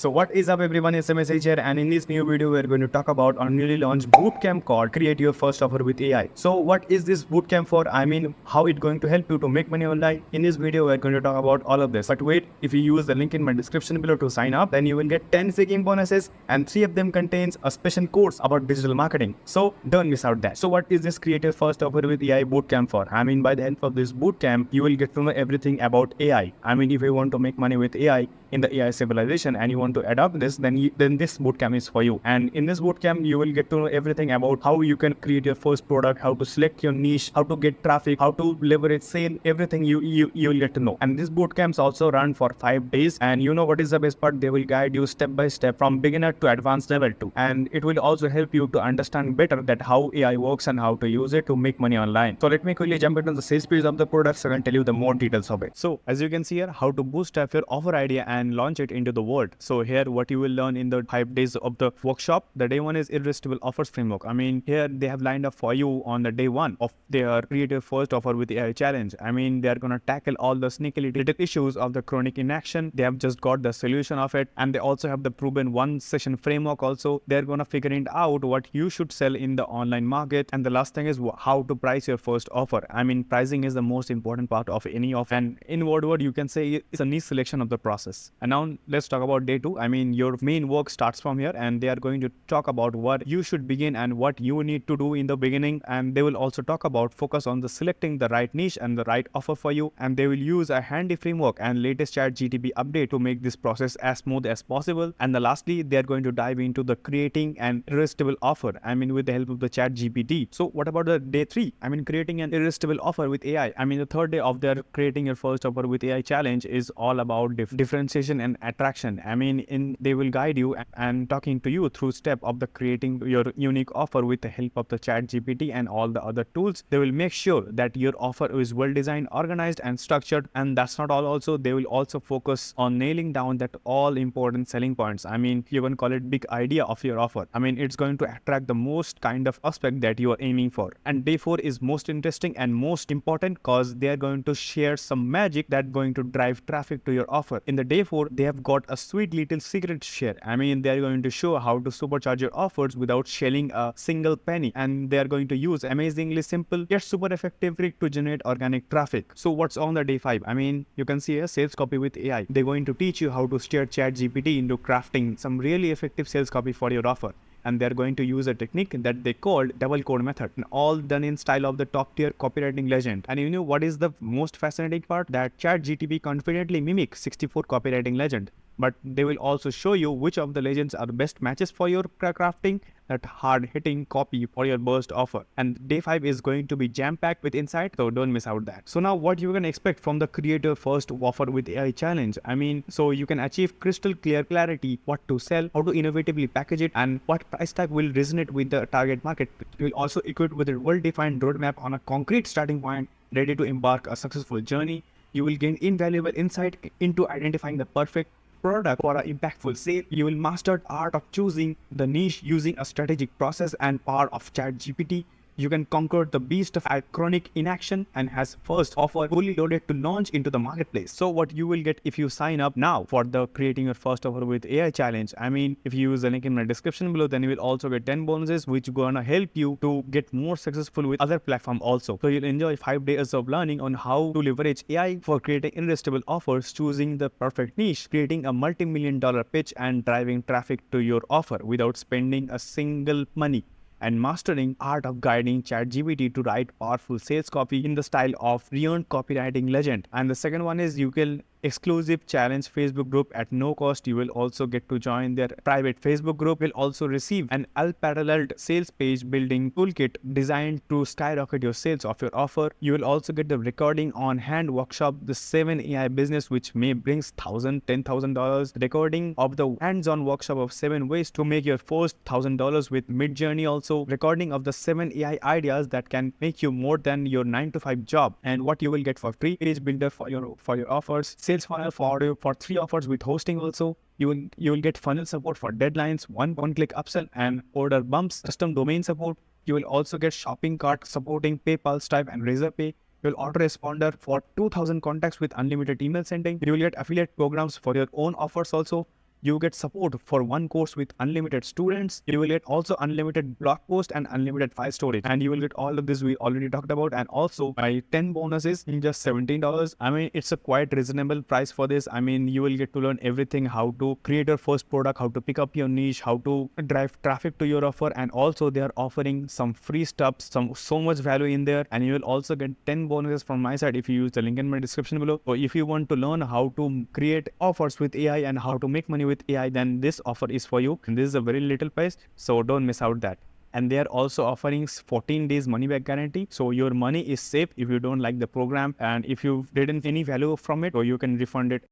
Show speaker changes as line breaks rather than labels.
So what is up everyone, SMSH here, and in this new video we're going to talk about our newly launched bootcamp called Create Your First Offer with AI. So what is this bootcamp for? I mean, how it's going to help you to make money online? In this video we're going to talk about all of this. But wait, if you use the link in my description below to sign up, then you will get 10 free game bonuses, and 3 of them contains a special course about digital marketing. So don't miss out that. So what is this Create Your First Offer with AI bootcamp for? I mean, by the help of this bootcamp, you will get to know everything about AI. I mean, if you want to make money with AI in the AI civilization and you want to adopt this, then this bootcamp is for you. And in this bootcamp, you will get to know everything about how you can create your first product, how to select your niche, how to get traffic, how to leverage sale, everything you will get to know. And this bootcamps also run for 5 days. And you know what is the best part? They will guide you step by step from beginner to advanced level 2. And it will also help you to understand better that how AI works and how to use it to make money online. So let me quickly jump into the sales page of the product so I can tell you the more details of it. So as you can see here, how to bootstrap your offer idea and launch it into the world. So here what you will learn in the 5 days of the workshop. The day 1 is irresistible offers framework. I mean, here they have lined up for you on the day 1 of their Create Your First Offer with AI challenge. I mean, they are gonna tackle all the sneaky little issues of the chronic inaction. They have just got the solution of it, and they also have the proven 1 session framework. Also, they're gonna figure it out what you should sell in the online market. And the last thing is how to price your first offer. I mean, pricing is the most important part of any offer, and in word you can say it's a niche selection of the process. And now let's talk about day 2. I mean, your main work starts from here, and they are going to talk about what you should begin and what you need to do in the beginning. And they will also talk about focus on the selecting the right niche and the right offer for you. And they will use a handy framework and latest ChatGPT update to make this process as smooth as possible. And lastly, they are going to dive into the creating an irresistible offer, I mean, with the help of the ChatGPT. So what about the day 3? I mean, creating an irresistible offer with AI. I mean, the third day of their Creating Your First Offer with AI challenge is all about differentiation and attraction. I mean, they will guide you and talking to you through step of the creating your unique offer with the help of the ChatGPT and all the other tools. They will make sure that your offer is well designed, organized, and structured. And that's not all. Also, they will also focus on nailing down that all important selling points. I mean, you can call it big idea of your offer. I mean, it's going to attract the most kind of aspect that you are aiming for. And day 4 is most interesting and most important because they are going to share some magic that's going to drive traffic to your offer. In the day 4, they have got a sweet little secret to share. I mean, they are going to show how to supercharge your offers without shelling a single penny. And they are going to use amazingly simple yet super effective trick to generate organic traffic. So what's on the day 5? I mean, you can see a sales copy with AI. They're going to teach you how to steer ChatGPT into crafting some really effective sales copy for your offer. And they're going to use a technique that they called double code method, and all done in style of the top tier copywriting legend. And you know what is the most fascinating part? That ChatGPT confidently mimics 64 copywriting legend, but they will also show you which of the legends are the best matches for your crafting that hard-hitting copy for your burst offer. And day 5 is going to be jam-packed with insight, so don't miss out that. So now what you can expect from the Create Your First Offer with AI challenge? I mean, so you can achieve crystal clear clarity, what to sell, how to innovatively package it, and what price tag will resonate with the target market. You will also equipped with a well-defined roadmap on a concrete starting point, ready to embark a successful journey. You will gain invaluable insight into identifying the perfect product for an impactful sale. You will master the art of choosing the niche using a strategic process and power of ChatGPT. You can conquer the beast of chronic inaction and has first offer fully loaded to launch into the marketplace. So what you will get if you sign up now for the Creating Your First Offer with AI challenge, I mean, if you use the link in my description below, then you will also get 10 bonuses which gonna help you to get more successful with other platform also. So you'll enjoy 5 days of learning on how to leverage AI for creating irresistible offers, choosing the perfect niche, creating a multi-million-dollar pitch, and driving traffic to your offer without spending a single money, and mastering art of guiding ChatGPT to write powerful sales copy in the style of renowned copywriting legend. And the second one is you can exclusive challenge Facebook group at no cost. You will also get to join their private Facebook group. Will also receive an unparalleled sales page building toolkit designed to skyrocket your sales of your offer. You will also get the recording on hand workshop, the 7 AI business, which may brings $10,000 recording of the hands-on workshop of 7 ways to make your first $1,000 with Mid-Journey. Also recording of the 7 AI ideas that can make you more than your 9 to 5 job. And what you will get for free is builder for your offers, sales funnel for 3 offers with hosting. Also you will get funnel support for deadlines, one-click upsell and order bumps, custom domain support. You will also get shopping cart supporting PayPal, Stripe, and Razorpay. You will autoresponder for 2,000 contacts with unlimited email sending. You will get affiliate programs for your own offers also. You get support for one course with unlimited students. You will get also unlimited blog post and unlimited file storage. And you will get all of this we already talked about. And also by 10 bonuses in just $17. I mean, it's a quite reasonable price for this. I mean, you will get to learn everything, how to create your first product, how to pick up your niche, how to drive traffic to your offer. And also they are offering some free stuff, so much value in there. And you will also get 10 bonuses from my side if you use the link in my description below. So if you want to learn how to create offers with AI and how to make money with AI, then this offer is for you. And this is a very little price, so don't miss out that. And they are also offering 14 days money back guarantee. So your money is safe if you don't like the program, and if you didn't any value from it, so you can refund it